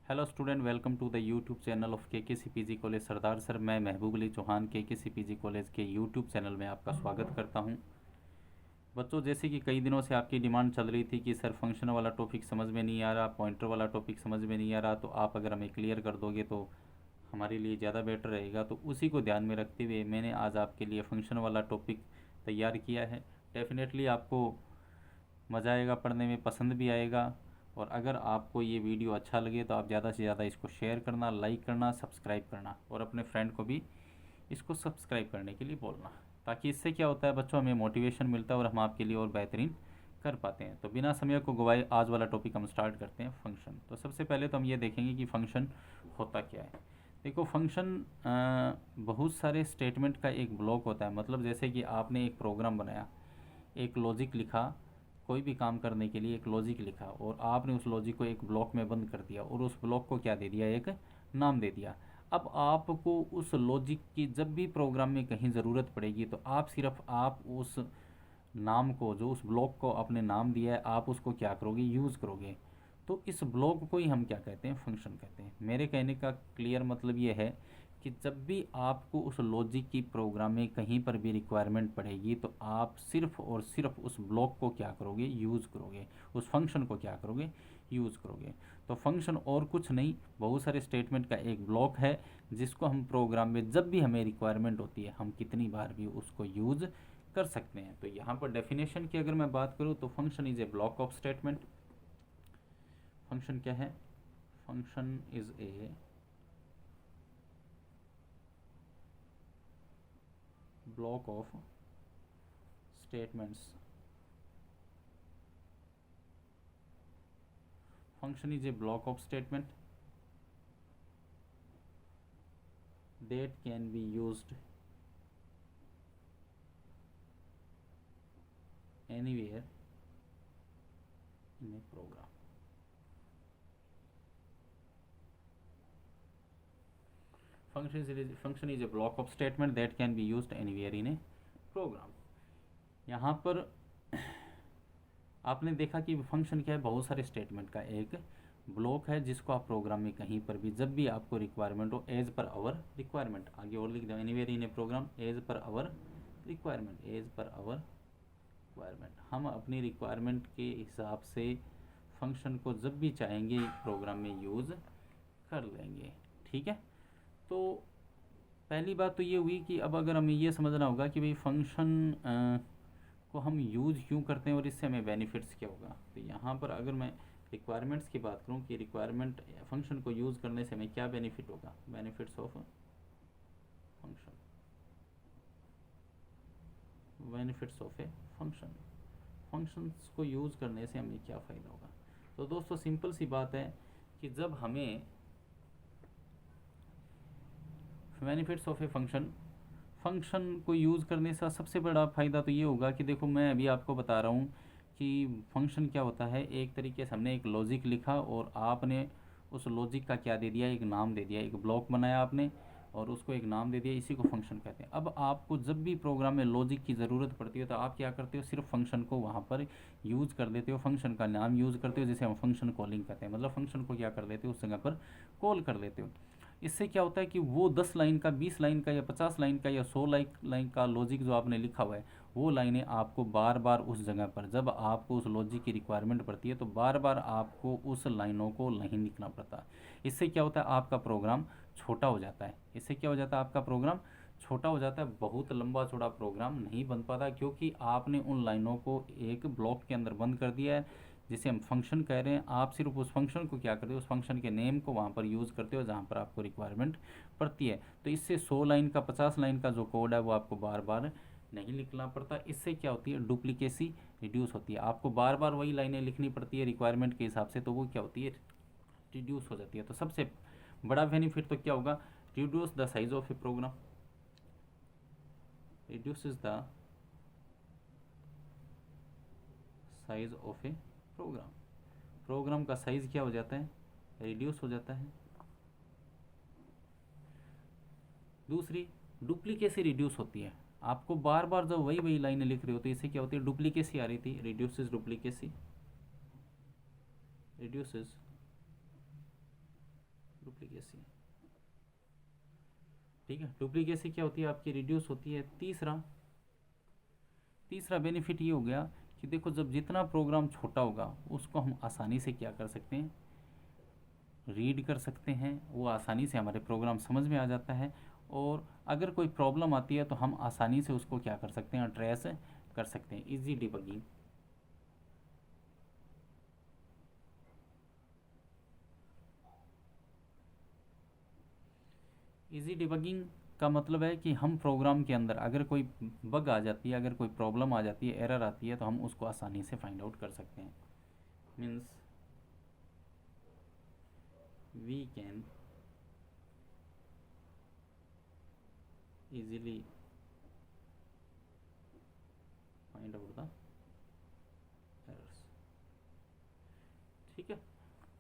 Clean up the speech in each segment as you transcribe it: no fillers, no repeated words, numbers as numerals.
Hello student, welcome to the YouTube channel of K college Sardar sir. मैं महबूब अली चौहान के college के YouTube channel में आपका स्वागत करता हूं। बच्चों, जैसे कि कई दिनों से आपकी डिमांड चल रही थी कि सर फंक्शन वाला टॉपिक समझ में नहीं आ रहा, पॉइंटर वाला टॉपिक समझ में नहीं आ रहा, तो आप अगर हमें क्लियर कर दोगे तो हमारे लिए ज़्यादा बेटर रहेगा। तो उसी को ध्यान में रखते हुए मैंने आज आपके लिए फंक्शन वाला टॉपिक तैयार किया है। डेफिनेटली आपको मज़ा आएगा, पढ़ने में पसंद भी आएगा। और अगर आपको ये वीडियो अच्छा लगे तो आप ज़्यादा से ज़्यादा इसको शेयर करना, लाइक करना, सब्सक्राइब करना और अपने फ्रेंड को भी इसको सब्सक्राइब करने के लिए बोलना, ताकि इससे क्या होता है बच्चों, हमें मोटिवेशन मिलता है और हम आपके लिए और बेहतरीन कर पाते हैं। तो बिना समय को गवाए आज वाला टॉपिक हम स्टार्ट करते हैं, फंक्शन। तो सबसे पहले तो हम ये देखेंगे कि फंक्शन होता क्या है। देखो, फंक्शन बहुत सारे स्टेटमेंट का एक ब्लॉक होता है। मतलब जैसे कि आपने एक प्रोग्राम बनाया, एक लॉजिक लिखा, कोई भी काम करने के लिए एक लॉजिक लिखा और आपने उस लॉजिक को एक ब्लॉक में बंद कर दिया और उस ब्लॉक को क्या दे दिया, एक नाम दे दिया। अब आपको उस लॉजिक की जब भी प्रोग्राम में कहीं ज़रूरत पड़ेगी तो आप उस नाम को, जो उस ब्लॉक को आपने नाम दिया है, आप उसको क्या करोगे, यूज़ करोगे। तो इस ब्लॉक को ही हम क्या कहते हैं, फंक्शन कहते हैं। मेरे कहने का क्लियर मतलब ये है कि जब भी आपको उस लॉजिक की प्रोग्राम में कहीं पर भी रिक्वायरमेंट पड़ेगी तो आप सिर्फ और सिर्फ उस ब्लॉक को क्या करोगे, यूज़ करोगे, उस फंक्शन को क्या करोगे, यूज़ करोगे। तो फंक्शन और कुछ नहीं, बहुत सारे स्टेटमेंट का एक ब्लॉक है जिसको हम प्रोग्राम में जब भी हमें रिक्वायरमेंट होती है हम कितनी बार भी उसको यूज़ कर सकते हैं। तो यहाँ पर डेफिनेशन की अगर मैं बात करूँ तो function is a block of statement. Function क्या है? Function is a block of statements. Function is a block of statement that can be used anywhere in a program. Function is a block of statement that can be used anywhere in a program. यहाँ पर आपने देखा कि function क्या है, बहुत सारे statement का एक ब्लॉक है जिसको आप प्रोग्राम में कहीं पर भी जब भी आपको रिक्वायरमेंट हो, एज पर आवर रिक्वायरमेंट, आगे और लिख दो, anywhere in a program as per our requirement, as per our requirement. हम अपनी रिक्वायरमेंट के हिसाब से फंक्शन को जब भी चाहेंगे प्रोग्राम में यूज़ कर लेंगे। ठीक है, तो पहली बात तो ये हुई कि अब अगर हमें ये समझना होगा कि भाई फंक्शन को हम यूज़ क्यों करते हैं और इससे हमें बेनिफिट्स क्या होगा। तो यहाँ पर अगर मैं रिक्वायरमेंट्स की बात करूँ कि रिक्वायरमेंट फंक्शन को यूज़ करने से हमें क्या बेनिफिट होगा, benefits of function, benefits of a function, functions को यूज़ करने से हमें क्या फ़ायदा होगा। तो दोस्तों सिंपल सी बात है कि जब हमें बेनिफिट्स ऑफ ए फंक्शन को यूज़ करने से सबसे बड़ा फ़ायदा तो ये होगा कि देखो, मैं अभी आपको बता रहा हूँ कि फंक्शन क्या होता है। एक तरीके से हमने एक लॉजिक लिखा और आपने उस लॉजिक का क्या दे दिया, एक नाम दे दिया, एक ब्लॉक बनाया आपने और उसको एक नाम दे दिया, इसी को फंक्शन कहते हैं। अब आपको जब भी प्रोग्राम में लॉजिक की ज़रूरत पड़ती है तो आप क्या करते हो, सिर्फ फंक्शन को वहाँ पर यूज़ कर देते हो, फंक्शन का नाम यूज़ करते हो, जिसे हम फंक्शन कॉलिंग कहते हैं। मतलब फंक्शन को क्या कर देते हो, उस जगह पर कॉल कर देते हो। इससे क्या होता है कि वो 10 लाइन का, 20 लाइन का या 50 लाइन का या 100 लाइन का लॉजिक जो आपने लिखा हुआ है, वो लाइनें आपको बार बार उस जगह पर जब आपको उस लॉजिक की रिक्वायरमेंट पड़ती है तो बार बार आपको उस लाइनों को नहीं लिखना पड़ता। इससे क्या होता है, आपका प्रोग्राम छोटा हो जाता है। इससे क्या हो जाता है, आपका प्रोग्राम छोटा हो जाता है, बहुत लंबा चौड़ा प्रोग्राम नहीं बन पाता, क्योंकि आपने उन लाइनों को एक ब्लॉक के अंदर बंद कर दिया है जिसे हम फंक्शन कह रहे हैं। आप सिर्फ उस फंक्शन को क्या करते हो, उस फंक्शन के नेम को वहाँ पर यूज़ करते हो जहाँ पर आपको रिक्वायरमेंट पड़ती है। तो इससे 100 लाइन का, 50 लाइन का जो कोड है वो आपको बार बार नहीं लिखना पड़ता। इससे क्या होती है, डुप्लीकेसी रिड्यूस होती है। आपको बार बार वही लाइनें लिखनी पड़ती है रिक्वायरमेंट के हिसाब से, तो वो क्या होती है, रिड्यूस हो जाती है। तो सबसे बड़ा बेनिफिट तो क्या होगा, reduce the size of a program, reduces the size of a program। Program का साइज क्या हो जाता है, रिड्यूस हो जाता है। दूसरी, डुप्लीकेसी रिड्यूस होती है। आपको बार बार जब वही वही लाइनें लिख रहे हो तो इससे क्या होती है, डुप्लीकेसी आ रही थी, रिड्यूसेस डुप्लीकेसी, रिड्यूसेस डुप्लीकेसी, ठीक है। डुप्लीकेसी क्या होती है आपकी, रिड्यूस होती है। तीसरा बेनिफिट ये हो गया कि देखो जब जितना प्रोग्राम छोटा होगा उसको हम आसानी से क्या कर सकते हैं, रीड कर सकते हैं, वो आसानी से हमारे प्रोग्राम समझ में आ जाता है। और अगर कोई प्रॉब्लम आती है तो हम आसानी से उसको क्या कर सकते हैं, ट्रेस कर सकते हैं। इजी डिबगिंग, इजी डिबगिंग का मतलब है कि हम प्रोग्राम के अंदर अगर कोई बग आ जाती है, अगर कोई प्रॉब्लम आ जाती है, एरर आती है, तो हम उसको आसानी से फाइंड आउट कर सकते हैं। Means we can easily find out the errors, ठीक है।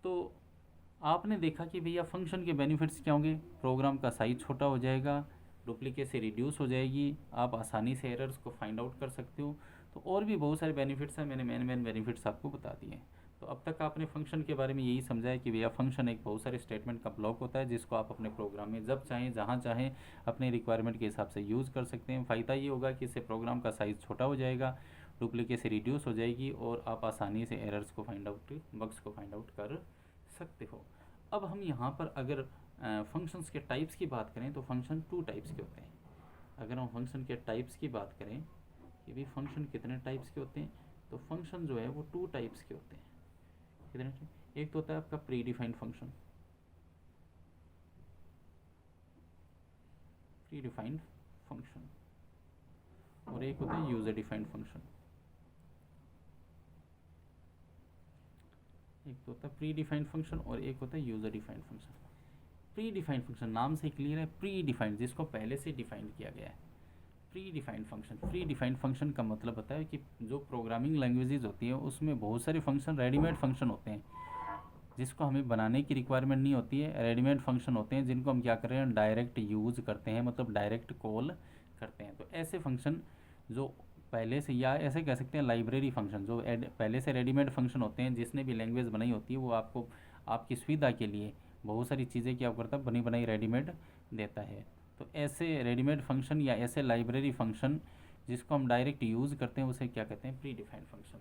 तो आपने देखा कि भैया फंक्शन के बेनिफिट्स क्या होंगे, प्रोग्राम का साइज छोटा हो जाएगा, डुप्लीकेसी रिड्यूस हो जाएगी, आप आसानी से एरर्स को फाइंड आउट कर सकते हो। तो और भी बहुत सारे बेनिफिट्स हैं, मैंने मेन बेनिफिट्स आपको बता दिए। तो अब तक आपने फंक्शन के बारे में यही समझा है कि भैया फंक्शन एक बहुत सारे स्टेटमेंट का ब्लॉक होता है जिसको आप अपने प्रोग्राम में जब चाहें जहाँ चाहें अपने रिक्वायरमेंट के हिसाब से यूज़ कर सकते हैं। फ़ायदा ये होगा कि इससे प्रोग्राम का साइज़ छोटा हो जाएगा, डुप्लीकेसी रिड्यूस हो जाएगी और आप आसानी से एरर्स को फाइंड आउट, बग्स को फाइंड आउट कर सकते हो। अब हम यहाँ पर अगर फंक्शंस के टाइप्स की बात करें तो फंक्शन 2 टाइप्स के होते हैं। अगर हम फंक्शन के टाइप्स की बात करें कि भी फंक्शन कितने टाइप्स के होते हैं, तो फंक्शन जो है वो 2 टाइप्स के होते हैं। कितने? एक तो होता है आपका pre defined function, pre defined function, और एक होता है यूजर डिफाइंड फंक्शन। एक तो होता है प्री डिफाइंड फंक्शन और एक होता है user defined function. Pre defined function नाम से क्लियर है, प्री डिफाइंड जिसको पहले से डिफाइंड किया गया है। Pre defined function, pre defined function का मतलब होता है कि जो प्रोग्रामिंग लैंग्वेजेस होती है उसमें बहुत सारे फंक्शन रेडीमेड फंक्शन होते हैं जिसको हमें बनाने की रिक्वायरमेंट नहीं होती है। रेडीमेड फंक्शन होते हैं जिनको हम क्या कर रहे हैं, डायरेक्ट यूज़ करते हैं, मतलब डायरेक्ट कॉल करते हैं। तो ऐसे फंक्शन जो पहले से, या ऐसे कह सकते हैं लाइब्रेरी फंक्शन, जो पहले से रेडीमेड फंक्शन होते हैं जिसने भी लैंग्वेज बनाई होती है वो आपको आपकी सुविधा के लिए बहुत सारी चीज़ें क्या करता है, बनी बनाई रेडीमेड देता है। तो ऐसे रेडीमेड फंक्शन या ऐसे लाइब्रेरी फंक्शन जिसको हम डायरेक्ट यूज़ करते हैं उसे क्या कहते हैं, pre defined function.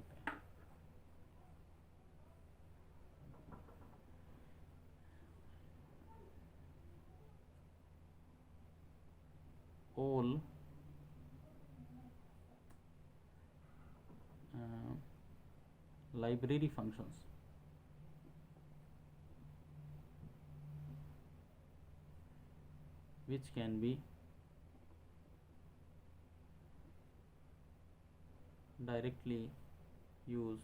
all library functions which can be directly used,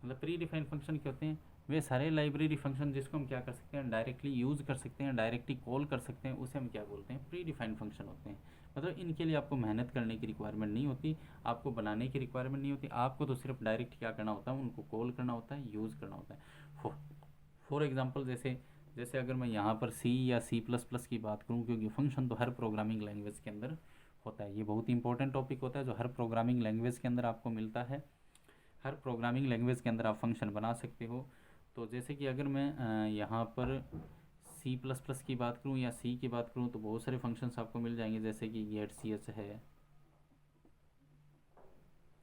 मतलब प्री डिफाइंड फंक्शन क्या होते हैं, वे सारे लाइब्रेरी फंक्शन जिसको हम क्या कर सकते हैं, डायरेक्टली यूज़ कर सकते हैं, डायरेक्टली कॉल कर सकते हैं, उसे हम क्या बोलते हैं, प्री डिफाइंड फंक्शन होते हैं। मतलब इनके लिए आपको मेहनत करने की रिक्वायरमेंट नहीं होती, आपको बनाने की रिक्वायरमेंट नहीं होती, आपको तो सिर्फ डायरेक्ट क्या करना होता है, उनको कॉल करना होता है, यूज़ करना होता है। फॉर एग्जाम्पल जैसे जैसे अगर मैं यहाँ पर सी या C++ की बात करूँ, क्योंकि फंक्शन तो हर प्रोग्रामिंग लैंग्वेज के अंदर होता है, ये बहुत इंपॉर्टेंट टॉपिक होता है जो हर प्रोग्रामिंग लैंग्वेज के अंदर आपको मिलता है। हर प्रोग्रामिंग लैंग्वेज के अंदर आप फंक्शन बना सकते हो। तो जैसे कि अगर मैं यहाँ पर C++ की बात करूँ या सी की बात करूँ तो बहुत सारे फंक्शंस आपको मिल जाएंगे, जैसे कि getch है,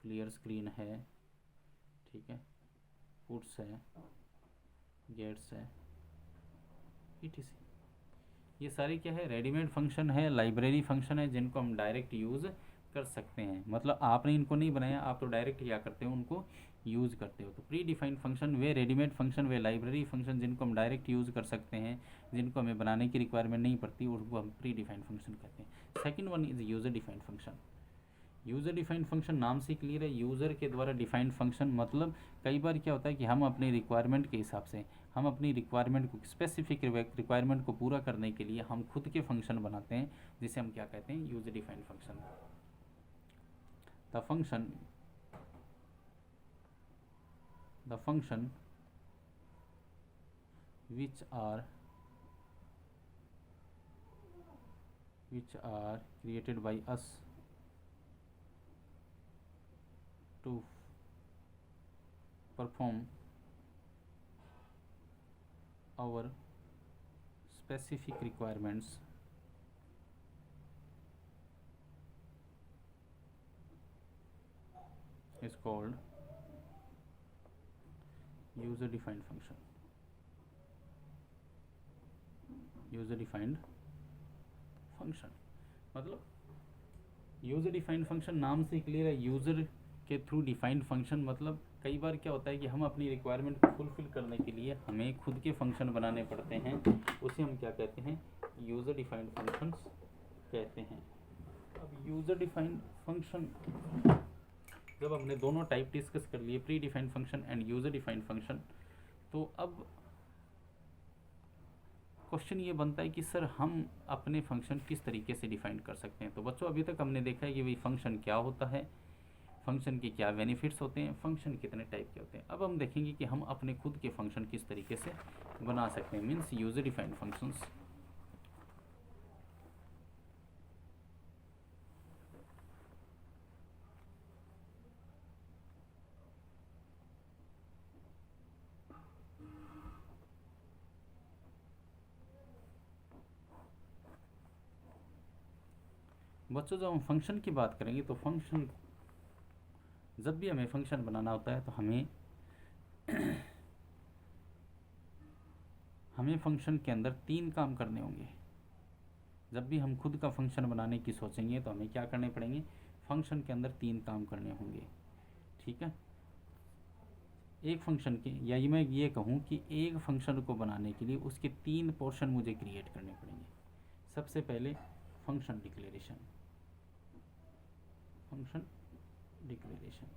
क्लियर स्क्रीन है, ठीक है, puts है, gets है, etc। ये सारे क्या है, रेडीमेड फंक्शन है, लाइब्रेरी फंक्शन है जिनको हम डायरेक्ट यूज़ कर सकते हैं। मतलब आपने इनको नहीं बनाया, आप तो डायरेक्ट क्या करते हो, उनको यूज़ करते हो। तो प्री डिफाइंड फंक्शन वे रेडीमेड फंक्शन, वे लाइब्रेरी फंक्शन जिनको हम डायरेक्ट यूज़ कर सकते हैं, जिनको हमें बनाने की रिक्वायरमेंट नहीं पड़ती, उनको हम प्री डिफाइंड फंक्शन कहते हैं। Second one is user defined function. User defined function नाम से क्लियर है, यूज़र के द्वारा डिफाइंड फंक्शन। मतलब कई बार क्या होता है कि हम अपनी रिक्वायरमेंट के हिसाब से, हम अपनी रिक्वायरमेंट को, स्पेसिफिक रिक्वायरमेंट को पूरा करने के लिए हम खुद के फंक्शन बनाते हैं जिसे हम क्या कहते हैं, user defined function. The function which are created by us to perform our specific requirements is called user defined function. User defined function मतलब यूज़र डिफाइंड फंक्शन नाम से क्लियर है, यूज़र के थ्रू डिफाइंड फंक्शन। मतलब कई बार क्या होता है कि हम अपनी रिक्वायरमेंट को फुलफ़िल करने के लिए हमें खुद के फंक्शन बनाने पड़ते हैं, उसे हम क्या कहते हैं, यूज़र डिफाइंड फंक्शंस कहते हैं। अब यूज़र डिफाइंड फंक्शन जब हमने दोनों टाइप डिस्कस कर लिए, pre defined function end user defined function, तो अब क्वेश्चन ये बनता है कि सर हम अपने फंक्शन किस तरीके से डिफाइन कर सकते हैं। तो बच्चों अभी तक हमने देखा है कि भाई फंक्शन क्या होता है, फंक्शन के क्या बेनिफिट्स होते हैं, फंक्शन कितने टाइप के होते हैं। अब हम देखेंगे कि हम अपने खुद के फंक्शन किस तरीके से बना सकते हैं, मीन्स यूज़र डिफाइंड फंक्शंस। बच्चों जब हम फंक्शन की बात करेंगे तो फंक्शन, जब भी हमें फंक्शन बनाना होता है तो हमें फंक्शन के अंदर 3 काम करने होंगे। जब भी हम खुद का फंक्शन बनाने की सोचेंगे तो हमें क्या करने पड़ेंगे, फंक्शन के अंदर 3 काम करने होंगे। ठीक है, एक फंक्शन के, या मैं ये कहूँ कि एक फंक्शन को बनाने के लिए उसके 3 पोर्शन मुझे क्रिएट करने पड़ेंगे। सबसे पहले फंक्शन डिक्लेरेशन। फंक्शन डिक्लेरेशन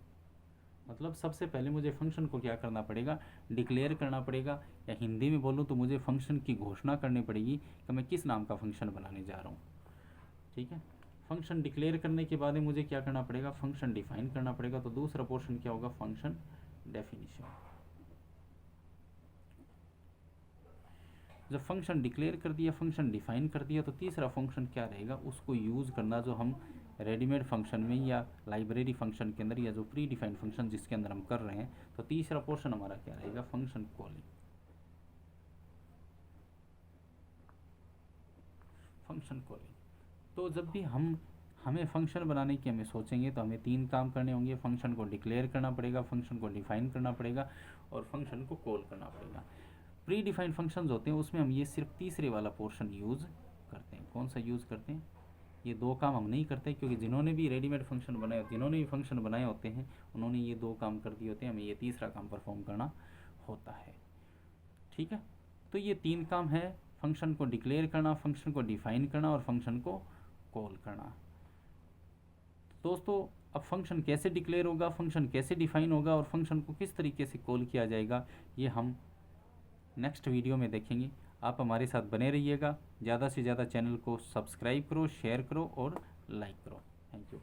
मतलब सबसे पहले मुझे फंक्शन को क्या करना पड़ेगा, डिक्लेयर करना पड़ेगा, या हिंदी में बोलूँ तो मुझे फंक्शन की घोषणा करनी पड़ेगी कि मैं किस नाम का फंक्शन बनाने जा रहा हूँ। ठीक है, फंक्शन डिक्लेयर करने के बाद मुझे क्या करना पड़ेगा, फंक्शन डिफाइन करना पड़ेगा। तो दूसरा पोर्शन क्या होगा, फंक्शन डेफिनेशन। जब फंक्शन डिक्लेयर कर दिया, फंक्शन डिफाइन कर दिया, तो तीसरा फंक्शन क्या रहेगा, उसको यूज़ करना, जो हम रेडीमेड फंक्शन में या लाइब्रेरी फंक्शन के अंदर या जो प्री डिफाइंड फंक्शन जिसके अंदर हम कर रहे हैं, तो तीसरा पोर्शन हमारा क्या रहेगा, फंक्शन कॉलिंग। Function calling. तो जब भी हमें फंक्शन बनाने की हमें सोचेंगे तो हमें 3 काम करने होंगे। फंक्शन को डिक्लेयर करना पड़ेगा, फंक्शन को डिफाइन करना पड़ेगा, और फंक्शन को कॉल करना पड़ेगा। प्री डिफाइंड फंक्शंस होते हैं उसमें हम ये सिर्फ तीसरे वाला पोर्शन यूज़ करते हैं। कौन सा यूज़ करते हैं, ये 2 काम हम नहीं करते, क्योंकि जिन्होंने भी रेडीमेड फंक्शन बनाए, जिन्होंने भी फंक्शन बनाए होते हैं, उन्होंने ये 2 काम कर दिए होते हैं, हमें ये तीसरा काम परफॉर्म करना होता है। ठीक है, तो ये 3 काम है, फंक्शन को डिक्लेयर करना, फंक्शन को डिफाइन करना और फंक्शन को कॉल करना। दोस्तों अब फंक्शन कैसे डिक्लेयर होगा, फंक्शन कैसे डिफाइन होगा और फंक्शन को किस तरीके से कॉल किया जाएगा, ये हम नेक्स्ट वीडियो में देखेंगे। आप हमारे साथ बने रहिएगा। ज़्यादा से ज़्यादा चैनल को सब्सक्राइब करो, शेयर करो और लाइक करो। Thank you.